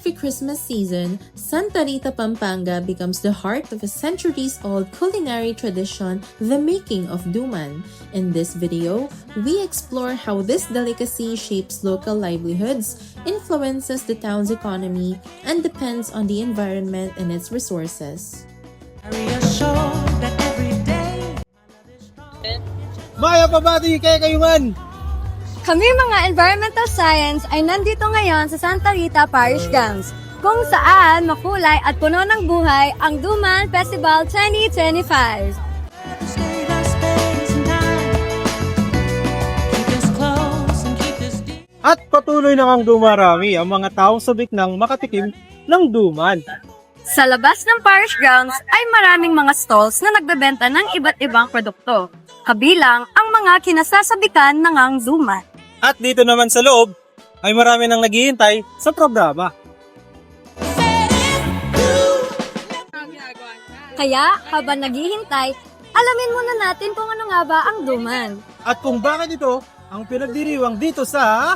every Christmas season, Santa Rita, Pampanga becomes the heart of a centuries-old culinary tradition, the making of duman. In this video, we explore how this delicacy shapes local livelihoods, influences the town's economy, and depends on the environment and its resources. Maya pabati kay kayuman! Kami mga environmental science ay nandito ngayon sa Santa Rita Parish Grounds, kung saan makulay at puno ng buhay ang Duman Festival 2025. At patuloy na ngang dumarami ang mga taong sabik ng makatikim ng duman. Sa labas ng Parish Grounds ay maraming mga stalls na nagbebenta ng iba't ibang produkto, kabilang ang mga kinasasabikan ng ang duman. At dito naman sa loob ay marami nang naghihintay sa programa. Kaya habang naghihintay, alamin muna natin kung ano nga ba ang duman. At kung bakit ito ang pinagdiriwang dito sa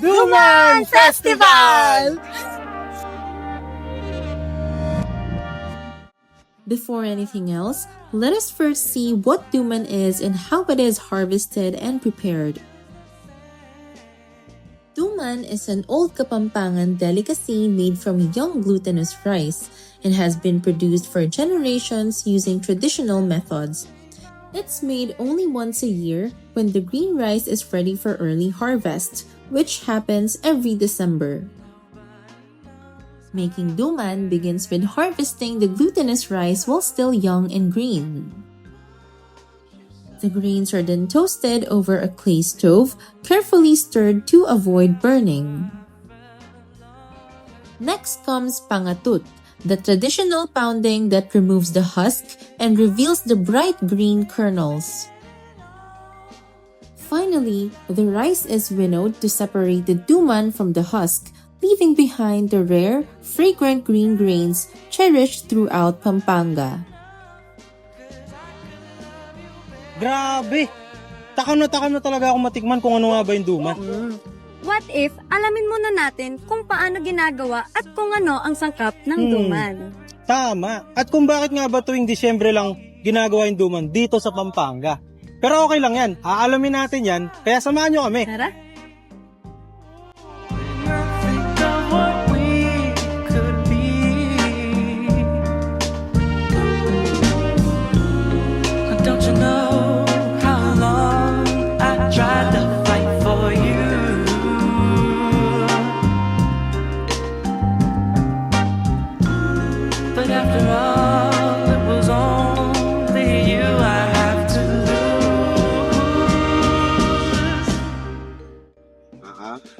Duman Festival! Before anything else, let us first see what duman is and how it is harvested and prepared. Duman is an old Kapampangan delicacy made from young glutinous rice and has been produced for generations using traditional methods. It's made only once a year when the green rice is ready for early harvest, which happens every December. Making duman begins with harvesting the glutinous rice while still young and green. The grains are then toasted over a clay stove, carefully stirred to avoid burning. Next comes pangatut, the traditional pounding that removes the husk and reveals the bright green kernels. Finally, the rice is winnowed to separate the duman from the husk, leaving behind the rare, fragrant green grains cherished throughout Pampanga. Grabe! Takam na talaga ako matikman kung ano nga ba yung duman. What if alamin muna natin kung paano ginagawa at kung ano ang sangkap ng duman? Tama. At kung bakit nga ba tuwing Disyembre lang ginagawa yung duman dito sa Pampanga. Pero okay lang yan. Aalamin natin yan. Kaya samahan nyo kami. Tara! Don't you know how long I tried to fight for you? But after all, it was only you I have to lose.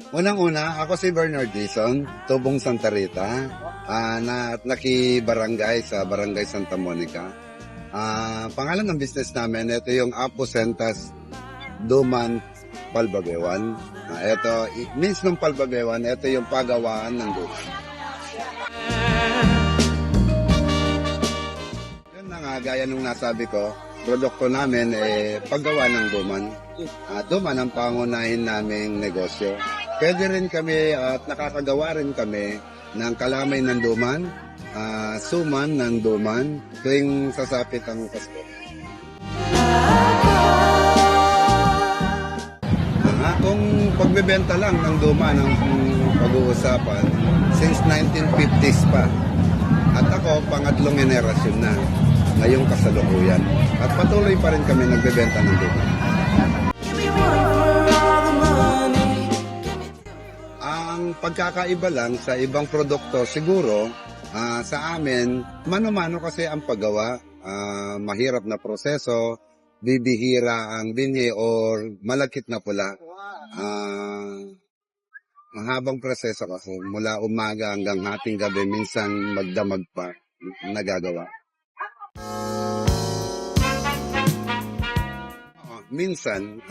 Unang-una, ako si Bernard Dizon, tubong Santa Rita, naki-barangay sa Barangay Santa Monica. Pangalan ng business namin, ito yung Aposentas Duman Palbabewan. Ito, means ng Palbabewan, ito yung pagawaan ng duman. Yun na nga, gaya nung nasabi ko, produkto namin paggawa ng duman. Duman ang pangunahin naming negosyo. Pwede rin kami at nakakagawa rin kami ng kalamay ng duman, suman ng duman tuwing sasapit ang Pasko. Kung pagbebenta lang ng duman ang pag-uusapan, since 1950s pa. At ako, pangatlong generasyon na ngayong kasalukuyan. At patuloy pa rin kami nagbebenta ng duman. Ang pagkakaiba lang sa ibang produkto, siguro, sa amin, mano-mano kasi ang paggawa, mahirap na proseso, bibihira ang binhi or malagkit na pula. Mahabang proseso kasi, mula umaga hanggang hating gabi, minsan magdamag pa nagagawa. Minsan,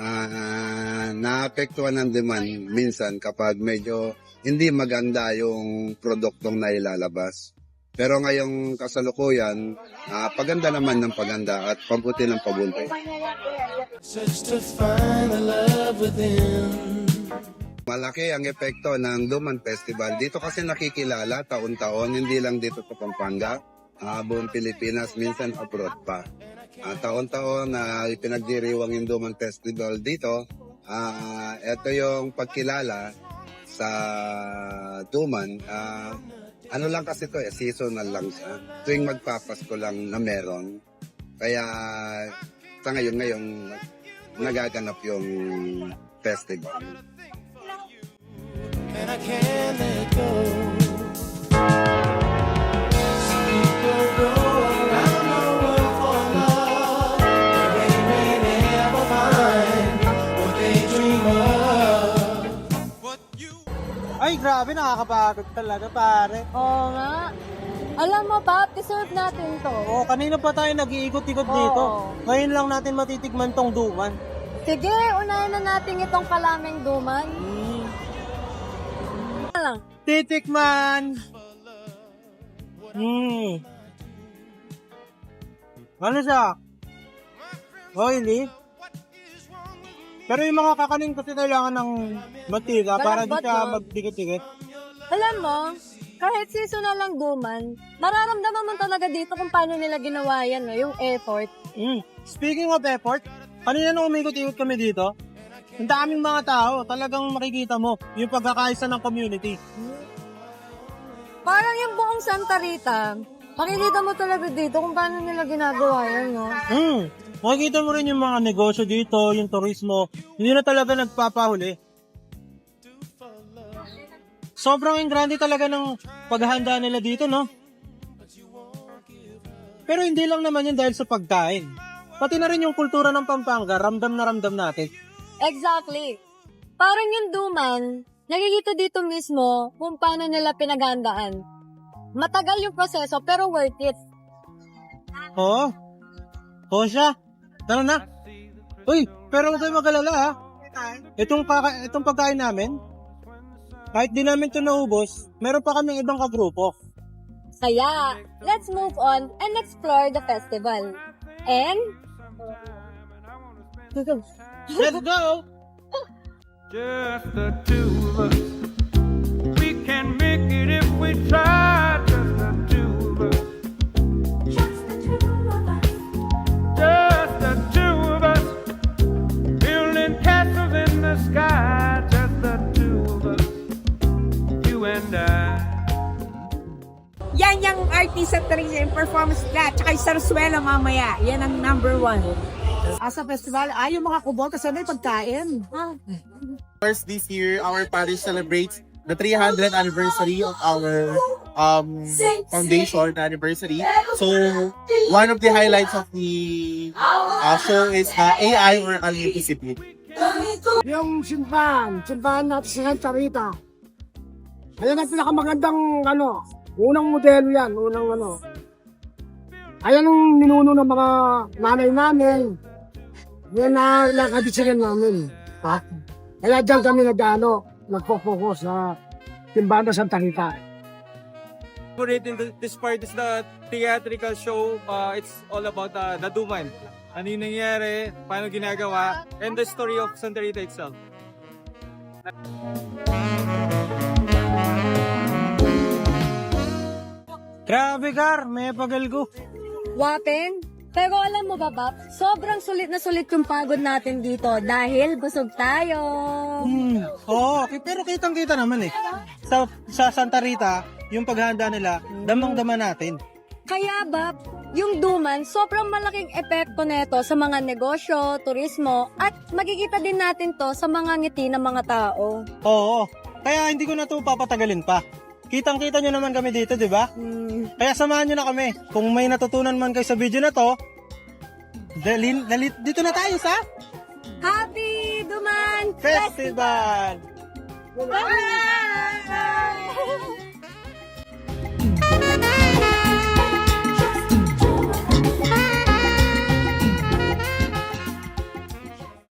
naapektuhan ng demand minsan kapag medyo hindi maganda yung produktong nailalabas. Pero ngayong kasalukuyan, paganda naman ng paganda at pabuti ng pabuti. Search to find the love within. Malaki ang epekto ng Duman Festival. Dito kasi nakikilala taon-taon, hindi lang dito sa Pampanga, buong Pilipinas, minsan abroad pa. Taon-taon na ipinagdiriwang yung Duman Festival dito. Ito yung pagkilala sa Duman. Ano lang kasi ito, seasonal lang siya. Tuwing magpapasko lang na meron. Kaya sa ngayon nagaganap yung festival. And I can't let go. Ay, grabe, nakakapagod talaga, pare. Oo nga. Alam mo ba, deserve natin to. Oo, kanina pa tayo nag-iikot-ikot dito. Ngayon lang natin matitigman tong Duman. Sige, unahin na natin itong kalameng duman. Lang. Titikman! Ano siya? Oily? Pero yung mga kakanin kasi kailangan ng mantika para di Malambot, siya no? magdikit-dikit. Alam mo, kahit seasonal lang duman, mararamdaman mo talaga dito kung paano nila ginawa yan, no? Yung effort. Speaking of effort, kanina nung umikot-ikot kami dito, ang daming mga tao, talagang makikita mo yung pagkakaisa ng community. Parang yung buong Santa Rita, makikita mo talaga dito kung paano nila ginagawa yan, no? Makikita mo rin yung mga negosyo dito, yung turismo, hindi na talaga nagpapahuli. Sobrang grande talaga ng paghahanda nila dito, no? Pero hindi lang naman yun dahil sa pagkain. Pati na rin yung kultura ng Pampanga, ramdam na ramdam natin. Exactly. Parang yung duman, nakikita dito mismo kung paano nila pinaghandaan. Matagal yung proseso pero worth it. Oo. Oo siya. Tara na. Uy, pero huwag kayo mag-alala ha. Itong pagkain namin, kahit di namin ito naubos, meron pa kaming ibang kagrupo. Kaya, let's move on and explore the festival. And, Let's go! Just the two of us. We can make it if we try. Just the two of us. Just the two of us. Building castles in the sky. Just the two of us. You and I. Yan yung artist at tourism performance nila. Tsaka yung sarsuela mamaya. Yan ang number 1. Sa festival, yung mga kubol kasi may pagkain. First, this year, our parish celebrates the 300th anniversary of our foundation anniversary. So, one of the highlights of the show is AI or Authenticity. Yung simbahan natin sa Santa Rita. Ayan ang pinakamagandang unang modelo yan, Ayan ang ninuno ng mga nanay namin. Yan na nakadisigan namin. Ha? Kaya dyan kami nagpo-focus sa simbahan ng Santa Rita. This part is the theatrical show. It's all about the Duman. Ano yung nangyari, paano ginagawa, and the story of Santa Rita itself. Grabe, Gar, may pagalgo. Wapin, pero alam mo ba, Bap, sobrang sulit na sulit yung pagod natin dito dahil busog tayo. Oo, pero kitang-kita naman eh. Sa Santa Rita, yung paghahanda nila, damang-dama natin. Kaya, Bap, yung Duman, sobrang malaking epekto nito sa mga negosyo, turismo, at makikita din natin to sa mga ngiti ng mga tao. Oo, kaya hindi ko na ito papatagalin pa. Kitang-kita nyo naman kami dito, di ba? Kaya samahan nyo na kami. Kung may natutunan man kayo sa video na to, dito na tayo sa Happy Duman Festival! Festival!